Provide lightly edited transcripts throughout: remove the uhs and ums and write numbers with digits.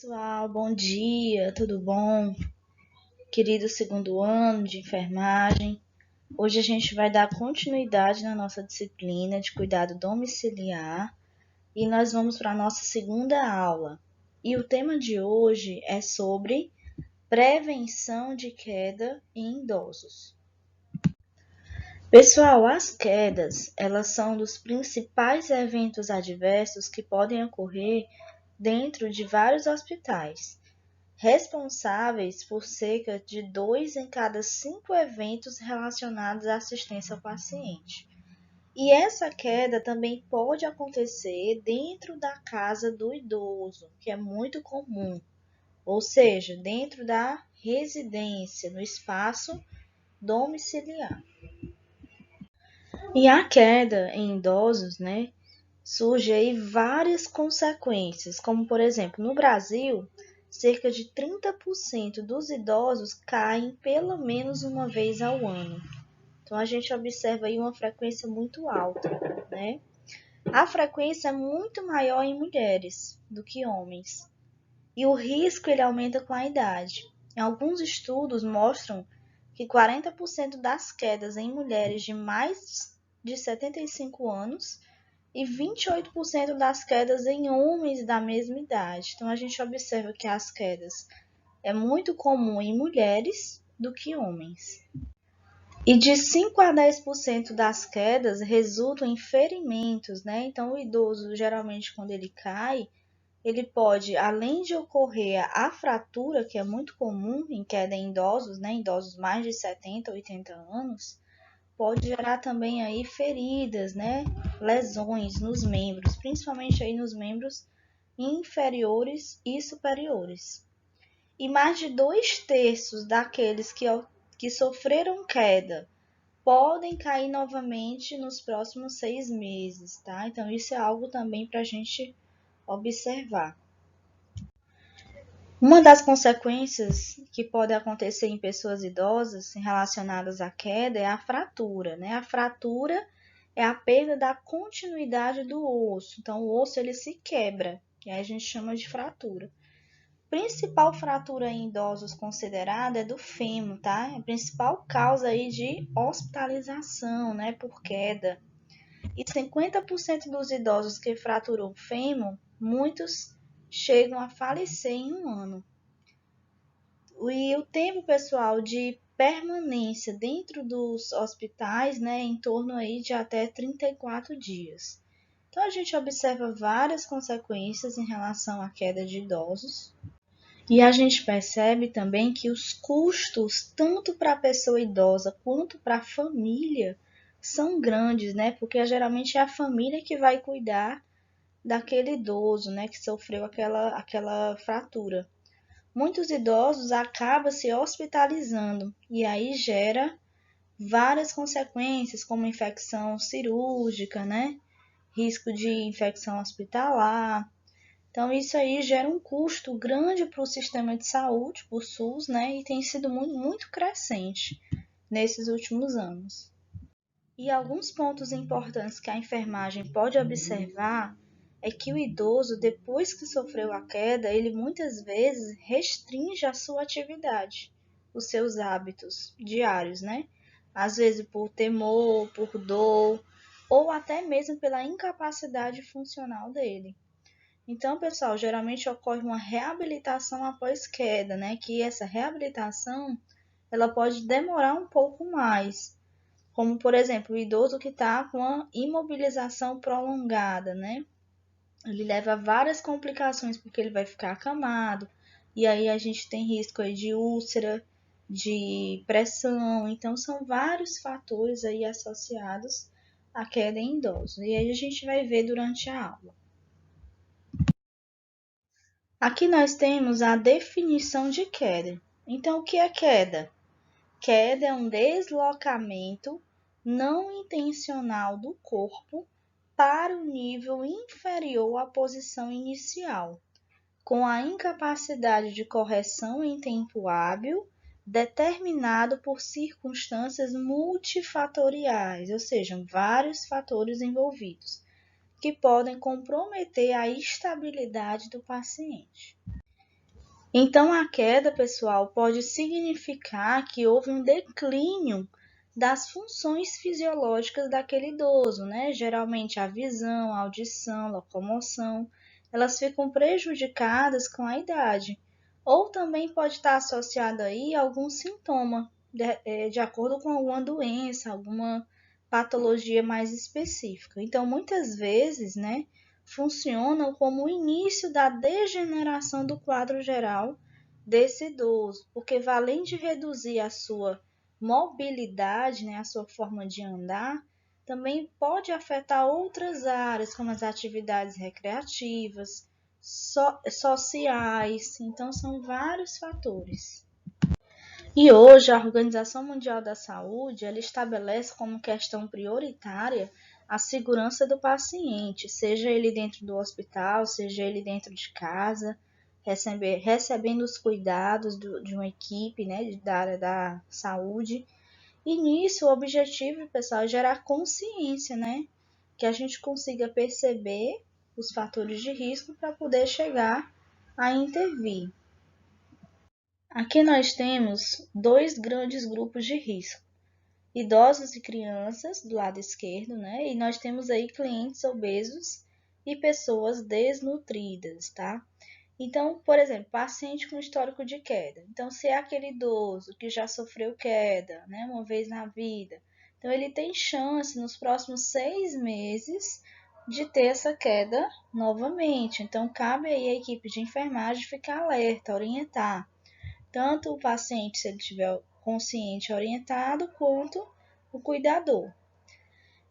pessoal, bom dia, tudo bom? Querido segundo ano de enfermagem, hoje a gente vai dar continuidade na nossa disciplina de cuidado domiciliar e nós vamos para a nossa segunda aula. E o tema de hoje é sobre prevenção de queda em idosos. Pessoal, as quedas, elas são um dos principais eventos adversos que podem ocorrer dentro de vários hospitais, responsáveis por cerca de 2 em cada 5 eventos relacionados à assistência ao paciente. E essa queda também pode acontecer dentro da casa do idoso, que é muito comum, ou seja, dentro da residência, no espaço domiciliar. E a queda em idosos, surge aí várias consequências, como por exemplo, no Brasil, cerca de 30% dos idosos caem pelo menos uma vez ao ano. Então a gente observa aí uma frequência muito alta, né? A frequência é muito maior em mulheres do que homens. E o risco ele aumenta com a idade. Em alguns estudos mostram que 40% das quedas em mulheres de mais de 75 anos e 28% das quedas em homens da mesma idade. Então, a gente observa que as quedas é muito comum em mulheres do que homens. E de 5 a 10% das quedas resultam em ferimentos, né? Então, o idoso, geralmente, quando ele cai, ele pode, além de ocorrer a fratura, que é muito comum em queda em idosos, né? Idosos mais de 70, 80 anos, pode gerar também aí feridas, né? Lesões nos membros, principalmente aí nos membros inferiores e superiores. E mais de 2/3 daqueles que sofreram queda podem cair novamente nos próximos 6 meses, tá? Então, isso é algo também para a gente observar. Uma das consequências que pode acontecer em pessoas idosas relacionadas à queda é a fratura, né? A fratura é a perda da continuidade do osso. Então, o osso ele se quebra, que aí a gente chama de fratura. A principal fratura em idosos considerada é do fêmur, tá? É a principal causa aí de hospitalização, né, por queda. E 50% dos idosos que fraturam o fêmur, muitos chegam a falecer em um ano. E o tempo, pessoal, de permanência dentro dos hospitais, né, em torno aí de até 34 dias. Então, a gente observa várias consequências em relação à queda de idosos. E a gente percebe também que os custos, tanto para a pessoa idosa quanto para a família, são grandes, né? Porque geralmente é a família que vai cuidar daquele idoso, né, que sofreu aquela fratura. Muitos idosos acabam se hospitalizando e aí gera várias consequências, como infecção cirúrgica, né? Risco de infecção hospitalar. Então, isso aí gera um custo grande para o sistema de saúde, para o SUS, né? E tem sido muito crescente nesses últimos anos. E alguns pontos importantes que a enfermagem pode observar é que o idoso, depois que sofreu a queda, ele muitas vezes restringe a sua atividade, os seus hábitos diários, né? Às vezes por temor, por dor, ou até mesmo pela incapacidade funcional dele. Então, pessoal, geralmente ocorre uma reabilitação após queda, né? Que essa reabilitação, ela pode demorar um pouco mais, como, por exemplo, o idoso que está com uma imobilização prolongada, né? Ele leva a várias complicações, porque ele vai ficar acamado, e aí a gente tem risco aí de úlcera, de pressão, então são vários fatores aí associados à queda em idosos, e aí a gente vai ver durante a aula. Aqui nós temos a definição de queda. Então, o que é queda? Queda é um deslocamento não intencional do corpo para o nível inferior à posição inicial, com a incapacidade de correção em tempo hábil, determinado por circunstâncias multifatoriais, ou seja, vários fatores envolvidos, que podem comprometer a estabilidade do paciente. Então, a queda, pessoal, pode significar que houve um declínio das funções fisiológicas daquele idoso, né? Geralmente a visão, a audição, locomoção, elas ficam prejudicadas com a idade. Ou também pode estar associado aí a algum sintoma, de acordo com alguma doença, alguma patologia mais específica. Então, muitas vezes, né, funcionam como o início da degeneração do quadro geral desse idoso, porque além de reduzir a sua mobilidade, né, a sua forma de andar, também pode afetar outras áreas, como as atividades recreativas, sociais. Então, são vários fatores. E hoje, a Organização Mundial da Saúde ela estabelece como questão prioritária a segurança do paciente, seja ele dentro do hospital, seja ele dentro de casa, recebendo os cuidados de uma equipe, né, da área da saúde. E nisso, o objetivo, pessoal, é gerar consciência, né? Que a gente consiga perceber os fatores de risco para poder chegar a intervir. Aqui nós temos dois grandes grupos de risco: idosos e crianças, do lado esquerdo, né? E nós temos aí clientes obesos e pessoas desnutridas, tá? Então, por exemplo, paciente com histórico de queda. Então, se é aquele idoso que já sofreu queda, né, uma vez na vida, então ele tem chance nos próximos 6 meses de ter essa queda novamente. Então, cabe aí a equipe de enfermagem ficar alerta, orientar tanto o paciente, se ele estiver consciente, orientado, quanto o cuidador.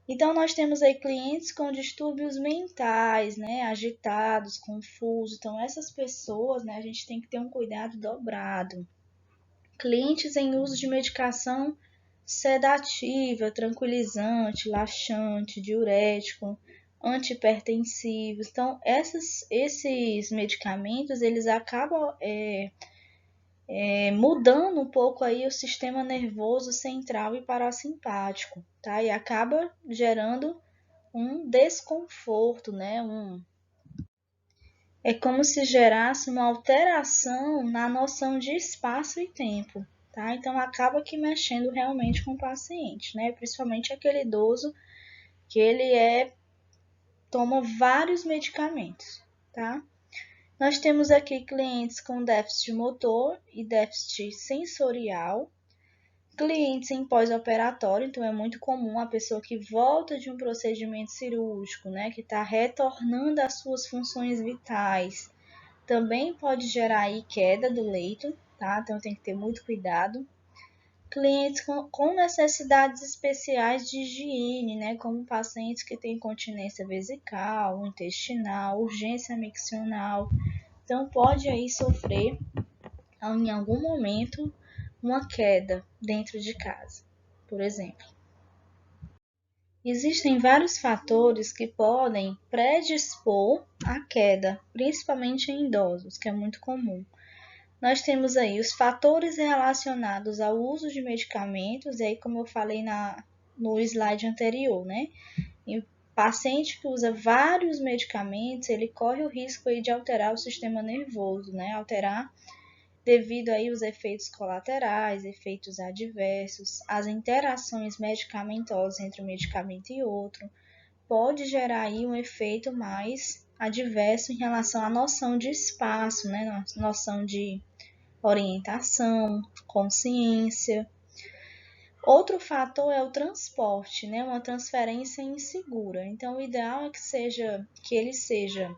Então, nós temos aí clientes com distúrbios mentais, né, agitados, confusos. Então, essas pessoas, né, a gente tem que ter um cuidado dobrado. Clientes em uso de medicação sedativa, tranquilizante, laxante, diurético, antihipertensivos. Então, esses medicamentos, eles acabam mudando um pouco aí o sistema nervoso central e parasimpático, tá? E acaba gerando um desconforto, né? É como se gerasse uma alteração na noção de espaço e tempo, tá? Então acaba que mexendo realmente com o paciente, né? Principalmente aquele idoso que toma vários medicamentos, tá? Nós temos aqui clientes com déficit motor e déficit sensorial, clientes em pós-operatório, então é muito comum a pessoa que volta de um procedimento cirúrgico, né, que está retornando às suas funções vitais, também pode gerar aí queda do leito, tá? Então tem que ter muito cuidado. Clientes com necessidades especiais de higiene, né, como pacientes que têm incontinência vesical, intestinal, urgência miccional, então pode aí sofrer em algum momento uma queda dentro de casa, por exemplo. Existem vários fatores que podem predispor à queda, principalmente em idosos, que é muito comum. Nós temos aí os fatores relacionados ao uso de medicamentos, e aí como eu falei no slide anterior, né? E o paciente que usa vários medicamentos, ele corre o risco aí de alterar o sistema nervoso, né? Alterar devido aí aos efeitos colaterais, efeitos adversos, as interações medicamentosas entre um medicamento e outro, pode gerar aí um efeito mais adverso em relação à noção de espaço, né? Noção de orientação, consciência. Outro fator é o transporte, né? Uma transferência insegura. Então, o ideal é que ele seja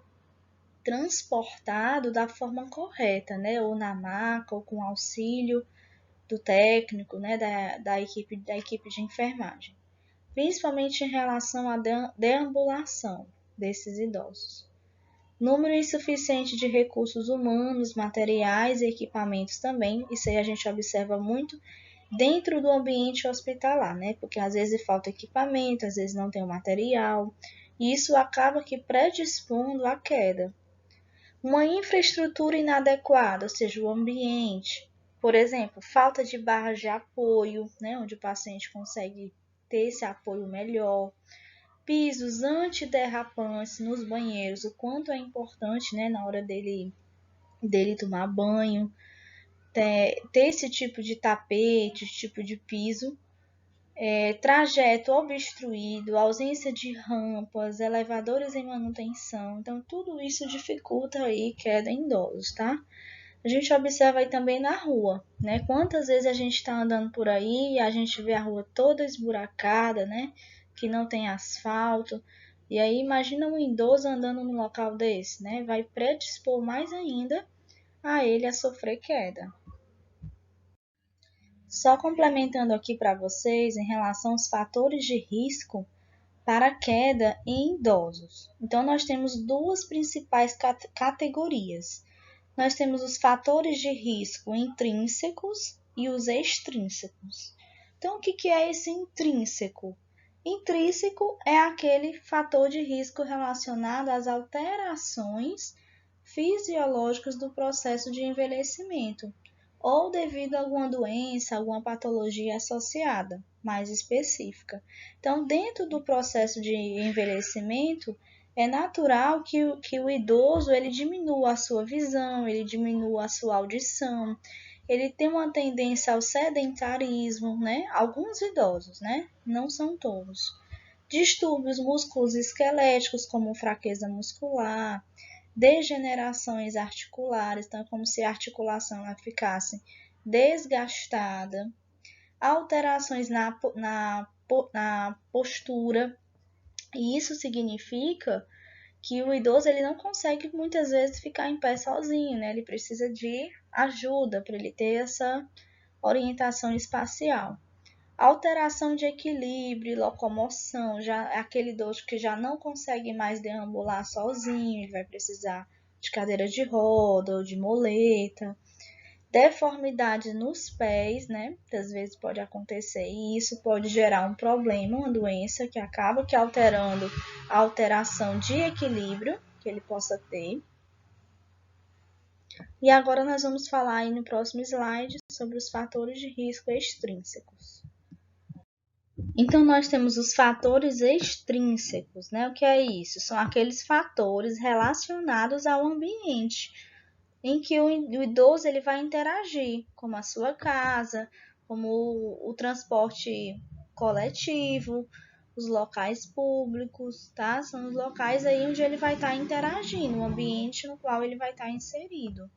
transportado da forma correta, né? Ou na maca, ou com auxílio do técnico, né? Da equipe de enfermagem. Principalmente em relação à deambulação desses idosos. Número insuficiente de recursos humanos, materiais e equipamentos também. Isso aí a gente observa muito dentro do ambiente hospitalar, né? Porque às vezes falta equipamento, às vezes não tem o material. E isso acaba que predispondo à queda. Uma infraestrutura inadequada, ou seja, o ambiente, por exemplo, falta de barras de apoio, né, onde o paciente consegue ter esse apoio melhor, pisos antiderrapantes nos banheiros, o quanto é importante, né, na hora dele dele tomar banho, ter esse tipo de tapete, esse tipo de piso, trajeto obstruído, ausência de rampas, elevadores em manutenção. Então, tudo isso dificulta aí queda em idosos, tá? A gente observa aí também na rua, né? Quantas vezes a gente está andando por aí e a gente vê a rua toda esburacada, né? Que não tem asfalto. E aí imagina um idoso andando num local desse, né? Vai predispor mais ainda a ele a sofrer queda. Só complementando aqui para vocês em relação aos fatores de risco para queda em idosos. Então, nós temos duas principais categorias. Nós temos os fatores de risco intrínsecos e os extrínsecos. Então, o que é esse intrínseco? Intrínseco é aquele fator de risco relacionado às alterações fisiológicas do processo de envelhecimento, ou devido a alguma doença, alguma patologia associada, mais específica. Então, dentro do processo de envelhecimento, é natural que o idoso ele diminua a sua visão, ele diminua a sua audição, ele tem uma tendência ao sedentarismo, né? Alguns idosos, né? Não são todos. Distúrbios musculoesqueléticos, como fraqueza muscular, degenerações articulares, então é como se a articulação ficasse desgastada, alterações na postura, e isso significa que o idoso ele não consegue muitas vezes ficar em pé sozinho, né? Ele precisa de ajuda para ele ter essa orientação espacial. Alteração de equilíbrio, locomoção, já aquele idoso que já não consegue mais deambular sozinho, ele vai precisar de cadeira de roda ou de muleta. Deformidade nos pés, né? Às vezes pode acontecer e isso pode gerar um problema, uma doença que acaba alterando a alteração de equilíbrio que ele possa ter. E agora nós vamos falar aí no próximo slide sobre os fatores de risco extrínsecos. Então, nós temos os fatores extrínsecos, né? O que é isso? São aqueles fatores relacionados ao ambiente em que o idoso ele vai interagir, como a sua casa, como o transporte coletivo, os locais públicos, tá? São os locais aí onde ele vai estar interagindo, o ambiente no qual ele vai estar inserido.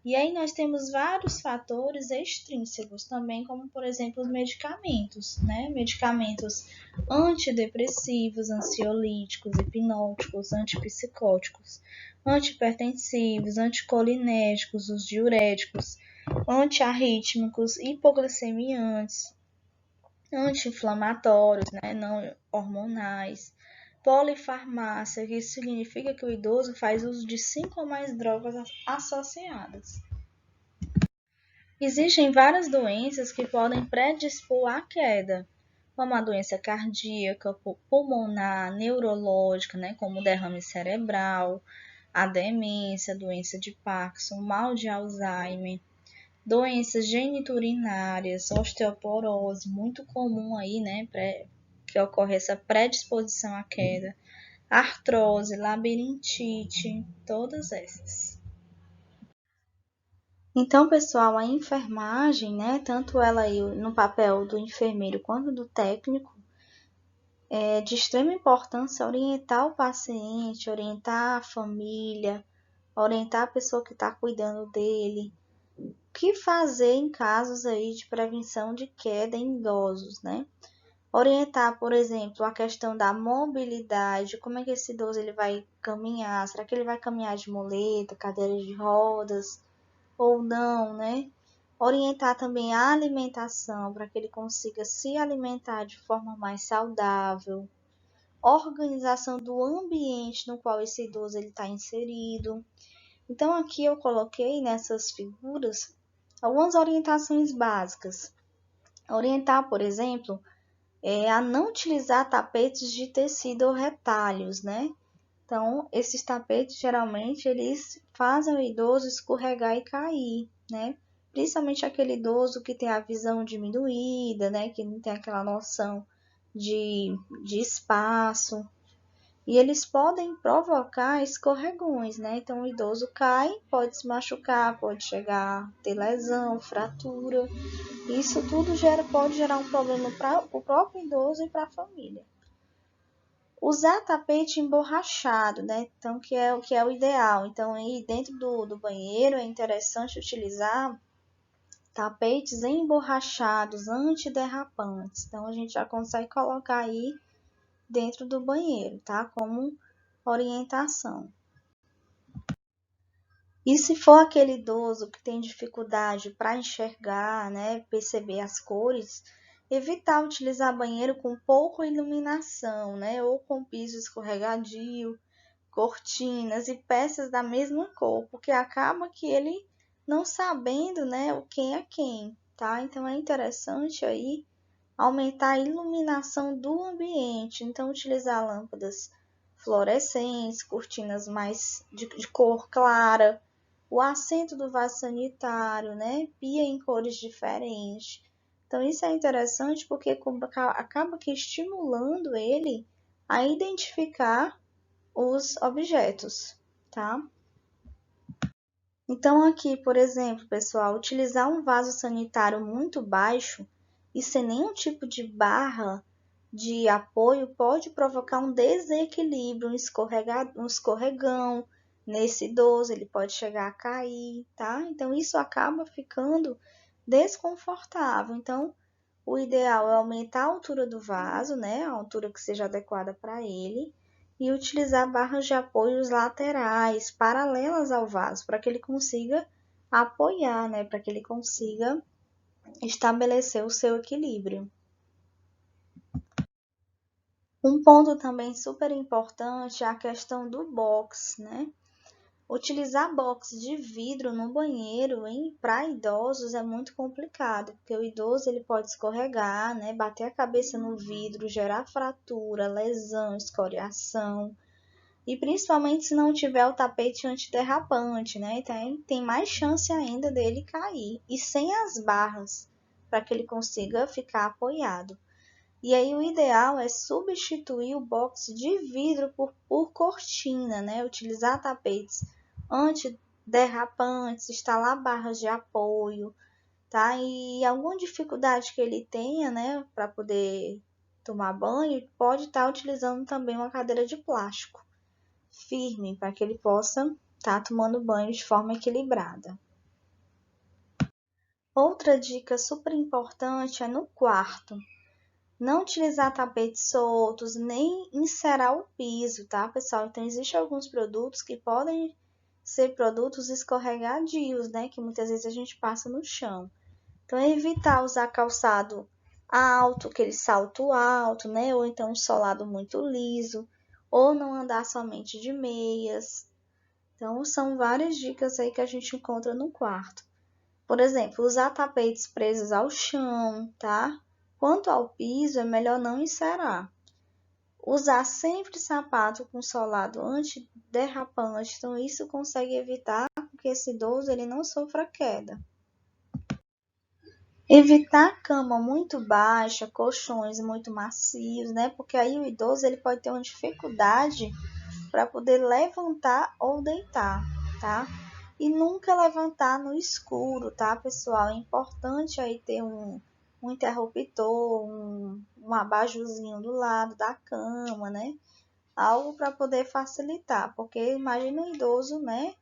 E aí nós temos vários fatores extrínsecos também, como por exemplo os medicamentos, né? Medicamentos antidepressivos, ansiolíticos, hipnóticos, antipsicóticos, antihipertensivos, anticolinérgicos, os diuréticos, antiarrítmicos, hipoglicemiantes, anti-inflamatórios, né? Não hormonais, polifarmácia, que isso significa que o idoso faz uso de 5 ou mais drogas associadas. Existem várias doenças que podem predispor à queda, como a doença cardíaca, pulmonar, neurológica, né, como derrame cerebral, a demência, a doença de Parkinson, mal de Alzheimer, doenças geniturinárias, osteoporose, muito comum aí, né, que ocorre essa predisposição à queda, artrose, labirintite, todas essas. Então, pessoal, a enfermagem, né, tanto ela aí no papel do enfermeiro quanto do técnico, é de extrema importância orientar o paciente, orientar a família, orientar a pessoa que está cuidando dele, o que fazer em casos aí de prevenção de queda em idosos, né? Orientar, por exemplo, a questão da mobilidade, como é que esse idoso ele vai caminhar, será que ele vai caminhar de muleta, cadeira de rodas ou não, né? Orientar também a alimentação para que ele consiga se alimentar de forma mais saudável, organização do ambiente no qual esse idoso está inserido. Então, aqui eu coloquei nessas figuras algumas orientações básicas. Orientar, por exemplo, a não utilizar tapetes de tecido ou retalhos, né? Então, esses tapetes, geralmente, eles fazem o idoso escorregar e cair, né? Principalmente aquele idoso que tem a visão diminuída, né? Que não tem aquela noção de espaço. E eles podem provocar escorregões, né? Então o idoso cai, pode se machucar, pode chegar a ter lesão, fratura. Isso tudo pode gerar um problema para o próprio idoso e para a família. Usar tapete emborrachado, né? Então, que é o ideal. Então, aí dentro do banheiro é interessante utilizar tapetes emborrachados, antiderrapantes. Então, a gente já consegue colocar aí dentro do banheiro, tá? Como orientação. E se for aquele idoso que tem dificuldade para enxergar, né, perceber as cores, evitar utilizar banheiro com pouca iluminação, né, ou com piso escorregadio, cortinas e peças da mesma cor, porque acaba que ele não sabendo, né, o quem é quem, tá? Então é interessante aí aumentar a iluminação do ambiente, então utilizar lâmpadas fluorescentes, cortinas mais de cor clara, o assento do vaso sanitário, né? Pia em cores diferentes. Então isso é interessante porque acaba que estimulando ele a identificar os objetos, tá? Então aqui, por exemplo, pessoal, utilizar um vaso sanitário muito baixo e sem nenhum tipo de barra de apoio pode provocar um desequilíbrio, um escorregão nesse idoso, ele pode chegar a cair, tá? Então isso acaba ficando desconfortável. Então o ideal é aumentar a altura do vaso, né? A altura que seja adequada para ele e utilizar barras de apoios laterais, paralelas ao vaso, para que ele consiga apoiar, né? Para que ele consiga estabelecer o seu equilíbrio. Um ponto também super importante é a questão do box, né? Utilizar box de vidro no banheiro para idosos é muito complicado, porque o idoso ele pode escorregar, né? Bater a cabeça no vidro, gerar fratura, lesão, escoriação. E principalmente se não tiver o tapete antiderrapante, né? Então tem mais chance ainda dele cair. E sem as barras, para que ele consiga ficar apoiado. E aí o ideal é substituir o box de vidro por cortina, né? Utilizar tapetes antiderrapantes, instalar barras de apoio, tá? E alguma dificuldade que ele tenha, né, para poder tomar banho, pode estar utilizando também uma cadeira de plástico firme para que ele possa estar tomando banho de forma equilibrada. Outra dica super importante é no quarto. Não utilizar tapetes soltos, nem encerar o piso, tá, pessoal? Então, existem alguns produtos que podem ser produtos escorregadios, né? Que muitas vezes a gente passa no chão. Então, evitar usar calçado alto, aquele salto alto, né? Ou então um solado muito liso. Ou não andar somente de meias. Então, são várias dicas aí que a gente encontra no quarto. Por exemplo, usar tapetes presos ao chão, tá? Quanto ao piso, é melhor não encerar. Usar sempre sapato com solado antiderrapante, então isso consegue evitar que esse idoso ele não sofra queda. Evitar cama muito baixa, colchões muito macios, né? Porque aí o idoso ele pode ter uma dificuldade para poder levantar ou deitar, tá? E nunca levantar no escuro, tá, pessoal? É importante aí ter um interruptor, um abajurzinho do lado da cama, né? Algo para poder facilitar, porque imagina um idoso, né?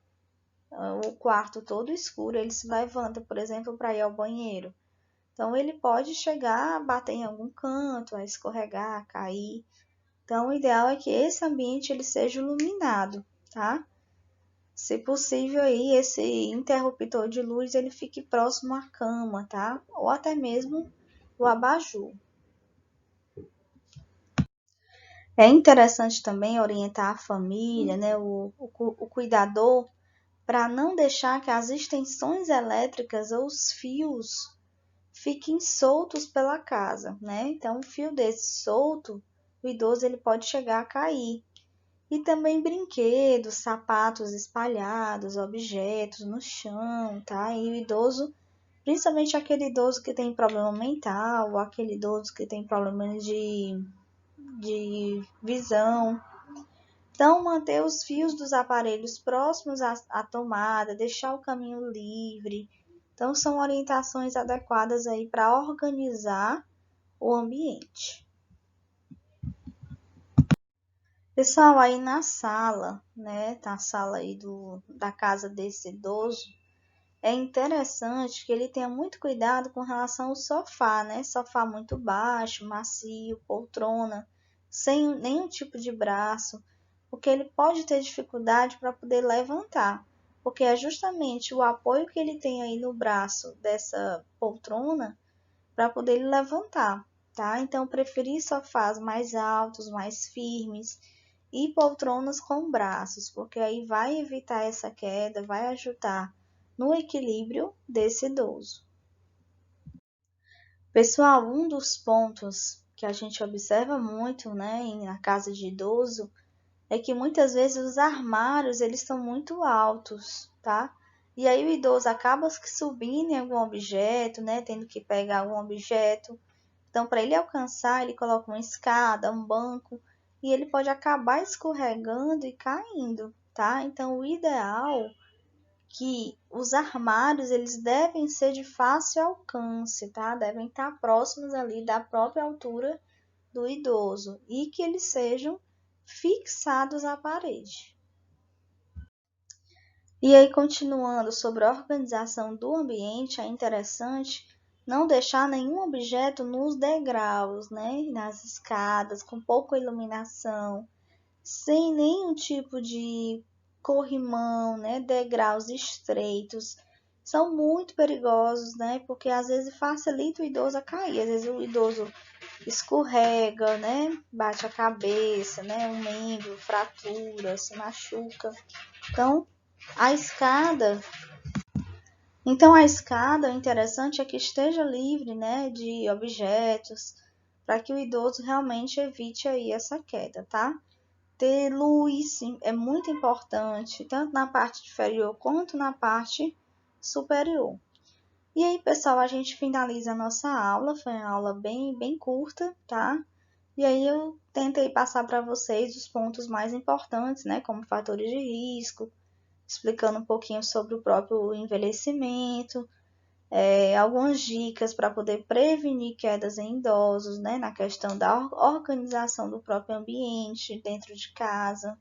O quarto todo escuro, ele se levanta, por exemplo, para ir ao banheiro. Então, ele pode chegar a bater em algum canto, a escorregar, a cair. Então, o ideal é que esse ambiente ele seja iluminado, tá? Se possível aí, esse interruptor de luz ele fique próximo à cama, tá? Ou até mesmo o abajur. É interessante também orientar a família, né, o cuidador, para não deixar que as extensões elétricas ou os fios fiquem soltos pela casa, né? Então, um fio desse solto, o idoso ele pode chegar a cair. E também brinquedos, sapatos espalhados, objetos no chão, tá? E o idoso, principalmente aquele idoso que tem problema mental, ou aquele idoso que tem problemas de visão, Então, manter os fios dos aparelhos próximos à tomada, deixar o caminho livre. Então, são orientações adequadas aí para organizar o ambiente. Pessoal, aí na sala, né, na sala aí da casa desse idoso, é interessante que ele tenha muito cuidado com relação ao sofá, né? Sofá muito baixo, macio, poltrona, sem nenhum tipo de braço, porque ele pode ter dificuldade para poder levantar, porque é justamente o apoio que ele tem aí no braço dessa poltrona para poder ele levantar, tá? Então, preferir sofás mais altos, mais firmes e poltronas com braços, porque aí vai evitar essa queda, vai ajudar no equilíbrio desse idoso. Pessoal, um dos pontos que a gente observa muito, né, na casa de idoso, é que muitas vezes os armários eles estão muito altos, tá? E aí o idoso acaba subindo em algum objeto, né, tendo que pegar algum objeto. Então, para ele alcançar, ele coloca uma escada, um banco, e ele pode acabar escorregando e caindo, tá? Então, o ideal que os armários eles devem ser de fácil alcance, tá? Devem estar próximos ali da própria altura do idoso e que eles sejam fixados à parede. E aí, continuando sobre a organização do ambiente, é interessante não deixar nenhum objeto nos degraus, né? Nas escadas, com pouca iluminação, sem nenhum tipo de corrimão, né? Degraus estreitos. São muito perigosos, né? Porque às vezes facilita o idoso a cair. Às vezes o idoso escorrega, né? Bate a cabeça, né? Um membro, fratura, se machuca. Então, a escada o interessante é que esteja livre, né, de objetos, para que o idoso realmente evite aí essa queda, tá? Ter luz é muito importante, tanto na parte inferior quanto na parte superior. E aí, pessoal, a gente finaliza a nossa aula, foi uma aula bem curta, tá? E aí eu tentei passar para vocês os pontos mais importantes, né, como fatores de risco, explicando um pouquinho sobre o próprio envelhecimento, algumas dicas para poder prevenir quedas em idosos, né, na questão da organização do próprio ambiente dentro de casa.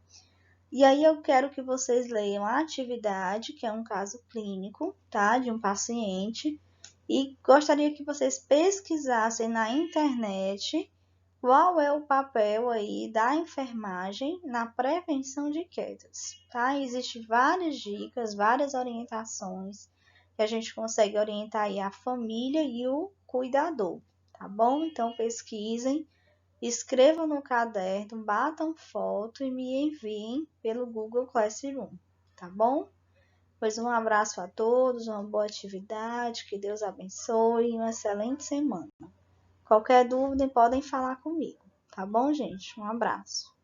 E aí eu quero que vocês leiam a atividade, que é um caso clínico, tá, de um paciente, e gostaria que vocês pesquisassem na internet qual é o papel aí da enfermagem na prevenção de quedas, tá? Existem várias dicas, várias orientações que a gente consegue orientar aí a família e o cuidador, tá bom? Então pesquisem, escrevam no caderno, batam foto e me enviem pelo Google Classroom, tá bom? Pois um abraço a todos, uma boa atividade, que Deus abençoe e uma excelente semana. Qualquer dúvida podem falar comigo, tá bom, gente? Um abraço.